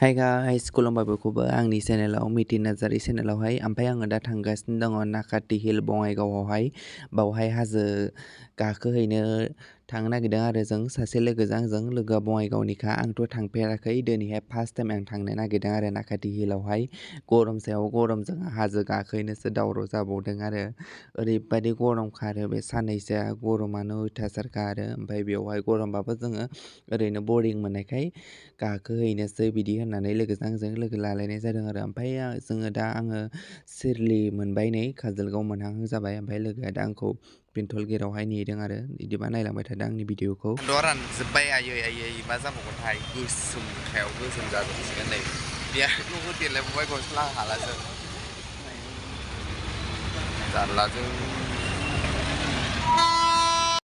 Hi guys खुलुमबाय बयखौबो आंनि चेनेलाव मितिन नार्जारि चेनेलावहाय ओमफ्राय आङो दा थांगासिनो दङ नाकाटि हिल बङाइगावआवहाय बावहाय हाजो गाखोहैनो थांनो नागिरदों आरो जों सासे लोगोजों आंजों लोगोआ बङाइगावनिखा आंथ' थांफेराखै दिनैहाय फार्स्ट टाइम आं थांनो नागिरदों आरो नाकाटि हिलावहाय गरम सायाव गरमजों हाजो गाखोहैनोसो दावराव जाबावदों आरो ओरैबायदि गरमखा आरो बे साननैसोआ गरमानो अयथासारखा आरो ओमफ्राय बेवहाय गरमबाबो जोङो ओरैनो बरिं मोननायखाय गाखोहैनोसै बिदि होननानै लोगोजों आंजों लोगो लालायनाय जादों आरो ओमफ्राय आङो सिरलि मोनबाय नै काजलगाव मोनहां जाबाय ओमफ्राय लोगोआ दा आंखौ बेंटल गेटआवहाय नेदों आरो बिदिबा नायलांबाय थादों आंनि भिडिअखौ रानजोब्बाय आयै मा जाबावगोनथाय गोसोमखायाव गोसोम जाजोबसिगोन नै बेखौबो देलायबावबाय गस्ला हाला जों जारलाजों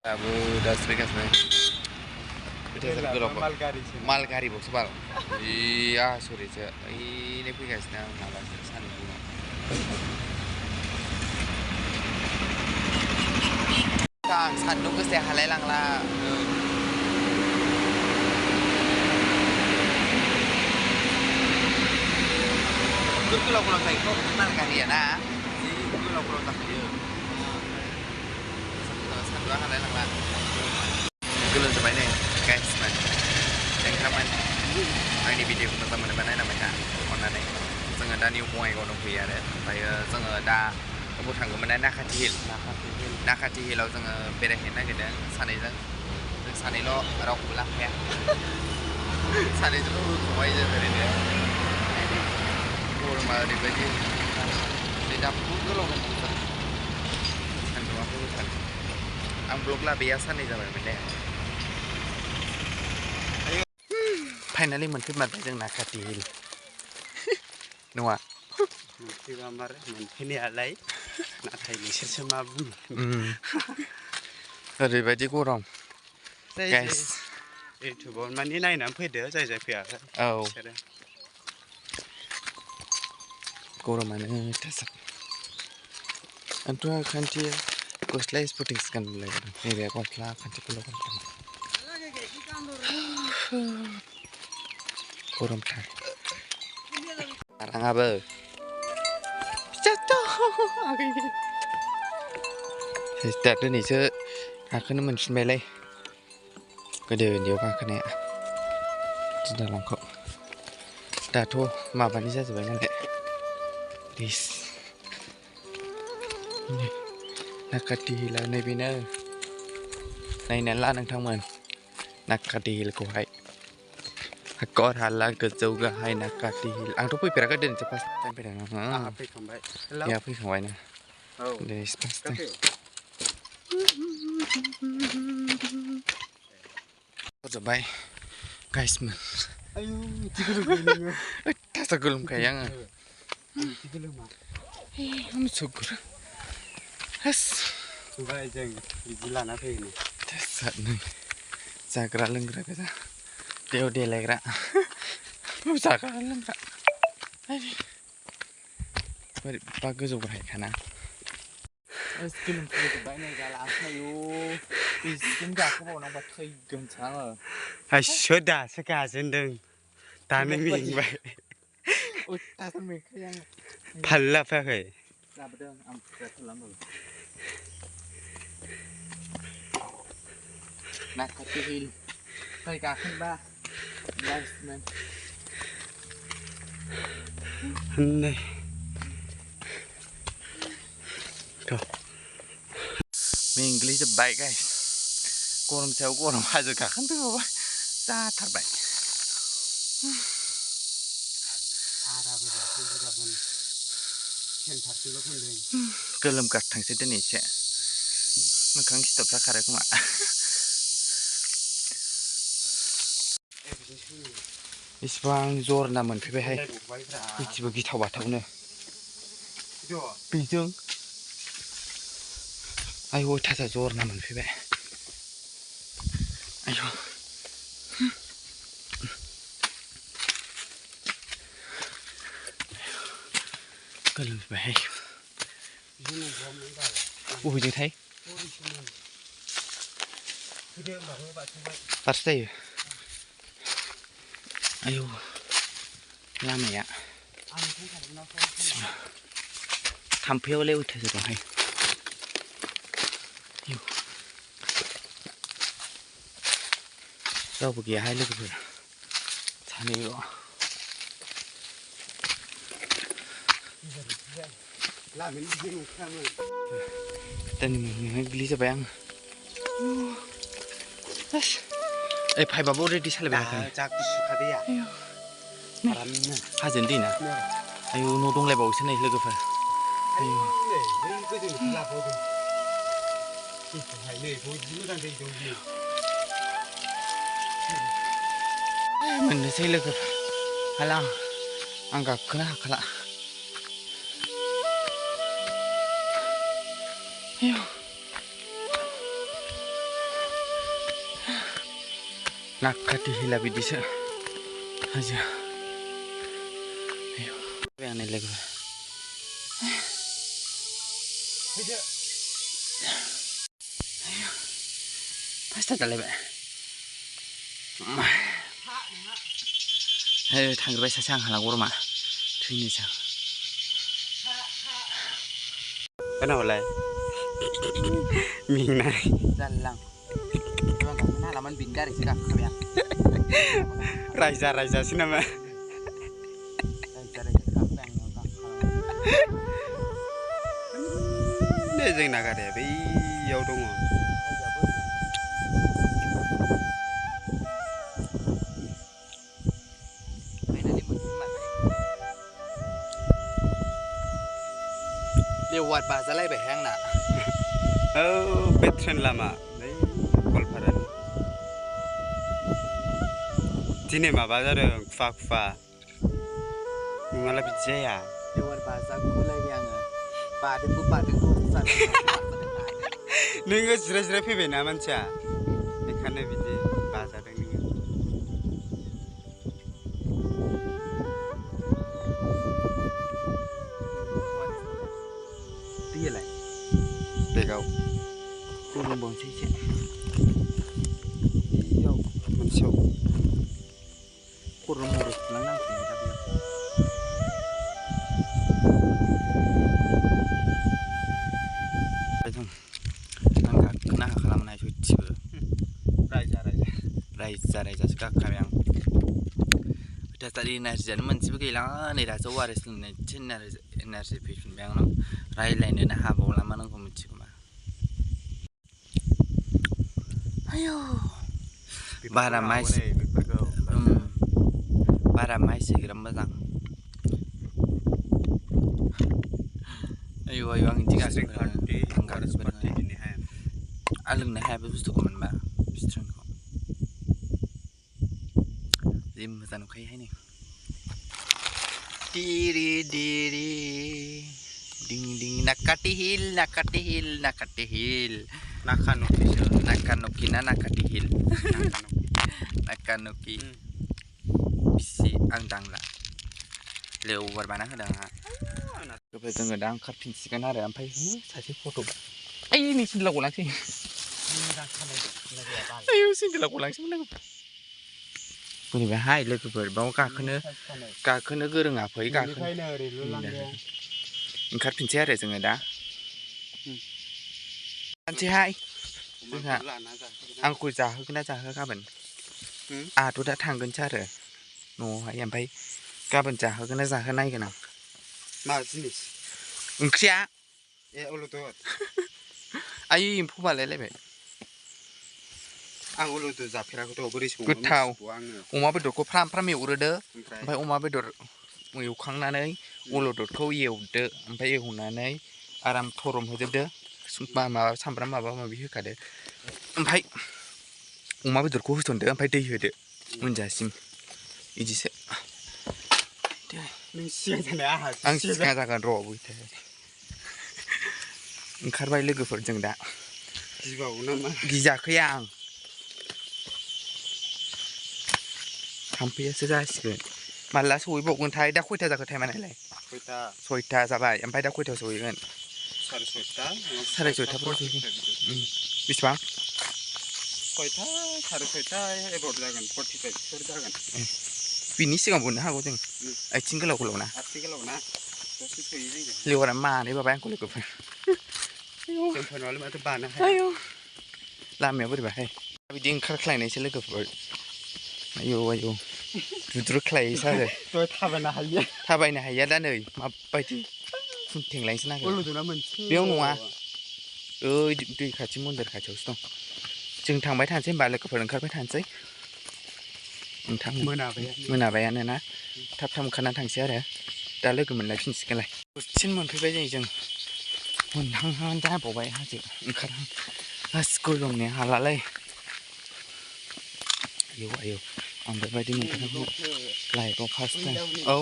दाबो दासो फैगासिनो माल गारिबावसो बाल सरिसो ओइनो फैगासिनो आं मालासो सानदुं आं सान्दुं गोसाया हालाय लांला गोलाव जायो माल गारिया ना जि गोलाव जाखायो सान्दुंआ हालाय लांला गोलोमजोब्बाय नै गाइसमोन नोंथांमोन आंनि भिडिअखौ मोजां मोनोबा नायलांबाय था अननानै जोङो दा निउ बङाइगाव दंफैयो आरो ओमफ्रायो जोङो दा बबाव थांगौमोन नाकाटि हिलाव जोङो बेरायहैनो नागिरदों सानैजों जों सानैल' रावखौबो लांफाया सानैजोंल' होखबाय जों ओरैनो गरमा ओरैबायदि दा बहुद गोलाव दं सान्दुंआबो होथार आं ब्लग लाबोया साननै जाबायमोन दे फाइनालि मोनफैमारबाय जों नाकाटि हिल नङा मोनफैनायालाय नाथाय नोंसोरसो मा बुङो ओरैबायदि गरम गाइस इउटुबाव माने नायनानै फैदो जाय फैयाखै औ गरमानो थासार आंथ' खान्थि गस्ला स्पर्टिंस गानलाय नैबे गस्ला खान्थिखौल' गानदों गरमथार आंहाबो दा दिनैसो गाखोनो मोनफिनबायलाय गोदो उन्दैयाव गाखोनाया दालांखौ दाथ' माबानि जाजोब्बाय नालाय नाकाटि हिलआ नैबेनो नायनानै ला नोंथांमोन नाकाटि हिलखौहाय हाखर हाला गोजौ गाहाय नाकाटि हिल आंथ' फैफेराखै दिनैसो फार्स्ट टाइम फैदों फैखांबाय ना दिनैसो फार्स्ट टाइम जोब्बाय गाइसमोन थासा गोलोमखायो आङो सुगुर जों बिदि लाना फैयो जाग्रा लोंग्रा गोजा बेयाव देलायग्रा जाग्रा लोंग्रा बोरैबा गोजौ गाहायखाना गोलोमफैजोब्बाय नै जाला आखायो बेसिम गाखोबावनांबा थैगोनसो आङो दासो गाजेनदों दानो मेंबाय फाल्ला फैयाखै लाबोदों आं नाकाटि हिल फै गाखोनोबा गाइसमोन नै मेंग्लिजोब्बाय गाइस गरम सायाव गरम हाजो गाखोनो फैबावबाय जाथारबाय गोलोमगारथांसै दिनै एसे मोखां सिथरफ्रा खारो खोमा इसिबां जरना मोनफैबायहाय मिथिबो गिथाव बाथावनो बेजों आयौ थासा जरना मोनफैबाय आयौ गोलोमबायहाय बबेजोंथाय फार्स्ट जायो आयौ लामाया थाम्फैयावलाय उथाजोबाहाय रावबो गैयाहाय लोगोफोर सानैल' dan geli sampai yang 파이바보 ready 살려봐. 작디 수카대야. 하진 디나. 아유 노동 레버 오시네 이러고파. 아유. 네, 그저 라보도. 네, 보지 못한 데 저기. mình sẽ lực hay là ăn gặp cái nào cả nakati hila bidisa aja ayo yang ini lagi ayo pasti tak lebih ayo tanggerbai sasang halang urma ini sang kenapa leh minai jalan nah laman bingkar sih kak ya raja sih nama raja kak bang kak deh jeng naga deh bi yau dong lewat bahasa lain behang nak betren lama Kolparan Dini maaf ada kufa malah bijaya lewat bahasa kulai yang padengku nengah jelas pibena manca ikannya biji bahasa dengan dia lah begau kurang bong sih iyo mencium kurang urus lanang sih tapi angkat kena kalau naik cuci raja suka kami yang udah tadi energi mencium kehilangan energi waris energi pun yang no rai lain dah habis lama nang mencium ayo bara mai segera mazang ayo ang jika angkat seperti ini alung nah habis bustu komen ba bistron ko dim mazan kai ini diri ding nakati hil nakanoki bisi angdang lah lewat mana kadang kebetulan kadang karpin sih kan ada sampai saja foto ini sendiri aku langsung ayo sendiri aku langsung punya bahaya lagi berbau kakaknya gereng apa ya karpin sih ada jangan dah Hai aku jahe kena jahe kapan tuh dah tanggun cara no yang baik kapan jahe kena jahe naik kena jenis engkau ulu tuh ayo info balik lebe ulu tuh zapir aku tuh beri semua tahu oma bedorku pram euro sampai oma bedor eukangnaनै ulu dotku eudो sampai eukनानै aram thorom hojobदो माबा सामब्राम माबा माबि होखादो ओमफ्राय अमा बेदरखौ होसनदो ओमफ्राय दै होदो मोनजासिम इदिसो आं सिगां जागोन र' ओंखारबाय लोगोफोर जों दा गिजाखै आं थाम्फैयासो जासिगोन माला सहैबावगोनथाय दा खयथा जाखो टाइमा नायलाय 6टा जाबाय ओमफ्राय दा खयथायाव सहैगोन 6:30 बेसेबां 6टा 6:30 एबार जागोन 45 जागोन बिनि सिगां बुंनो हागौ जों आथिं गोलाव गोलाव ना आथिं गोलाव ना दसे थोयो जोंजों लिवारा मानै बाबाय आंखौ लोगोफोर जोंफोर नङालै माथो बानो हाया लामाया बोरैबाहाय बिदि ओंखारख्लायनायसो लोगोफोर आयौ आयौ दुद्रुख्लायोसो आरो दहाय थाबायनो हाया दा नै माबायदि खुन्थेंलायनोसो नागिरो अल'दना मोनसे बेयाव नङा ओइ दै खाथि मन्दिर खाथियावसो दं जों थांबाय थानोसै होनबा लोगोफोर ओंखारबाय थानोसै नोंथां मोनाबायानो ना थाब थाब ओंखारना थांसै आरो दा लोगो मोनलायफिनसिगोनलाय दसेनो मोनफैबाय जों मोनहांहां जाबावबाय हाजो ओंखारहां गासिबो गोलोमनो हालालै आयौ आयौ आं बेबायदि मोनफेराखै लाइफआव फार्स्ट टाइम औ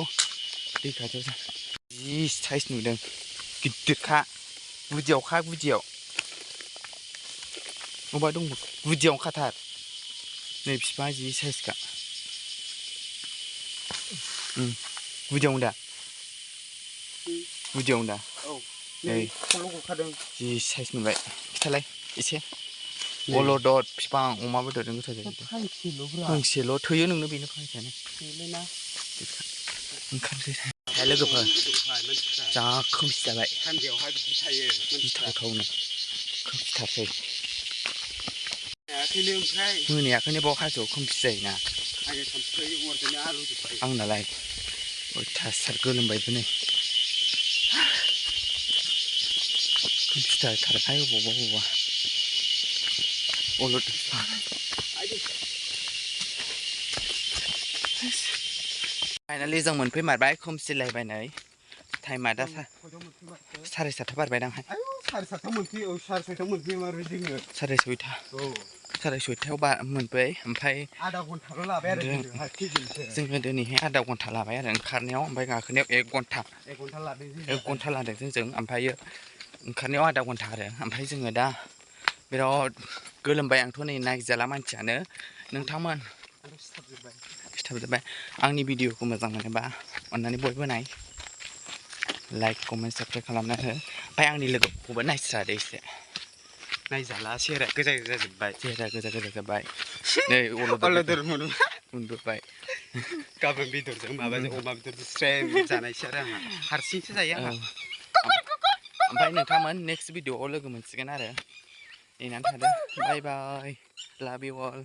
दै खाथियावसो जि साइज नुदों गिदिरखा गुदियाव अबा दं गुदियावनो खाथार नै बिफाङा जि साइजखा गुदियावनो दा नै जि साइज मोनबाय खिथालाय एसे अलदद बिफां अमा बेदरजों गोथाव जायो फांसेल' थोयो नोंनो बेनो फांसेयानो ओंखारसै लोगोफोर जा खोमसि जाबाय गिथावथावनो खोमसिथारसै मोनायाखैनो बाव हाजोआव खोमसि जायोना आंनालाय अयथासार गोलोमबायबो नै खोमसिथारथारहाय अबावबा अलद फाइनालि जों मोनफैमारबाय खोमसिलायबाय नै टाइमा दा 7:30 बारबायदांहाय 6:30 मोनबाय ओमफ्राय आधा घन्टाल' लाबाय आरो जोङो दिनैहाय आधा घन्टा लाबाय आरो ओंखारनायाव ओमफ्राय गाखोनायाव 1 घन्टा लादों जों ओमफ्रायो ओंखारनायाव आधा घन्टा आरो ओमफ्राय जोङो दा बिराद गोलोमबाय आंथ' नै नायजाला मानसियानो नोंथांमोन सिथाबजोब्बाय आंनि भिडिअखौ मोजां मोनोबा अन्नानै बयबो नाय लाइक कमेन्ट साबस्क्राइब खालामना हो ओमफ्राय आंनि लोगोखौबो नायस्रादो एसे नायजाला सेहेरा गोजा जाजोब्बाय नै अलदर मोनबोबाय गाबोन बेदरजों माबाजों अमा बेदरजों स्रेम जानायसै आरो आंहा हारसिंसो जायो आंहा ओमफ्राय नोंथांमोन नेक्स्ट भिडिअआव लोगो मोनसिगोन आरो नेनानै थादो बाय बाय लाभ इउ अल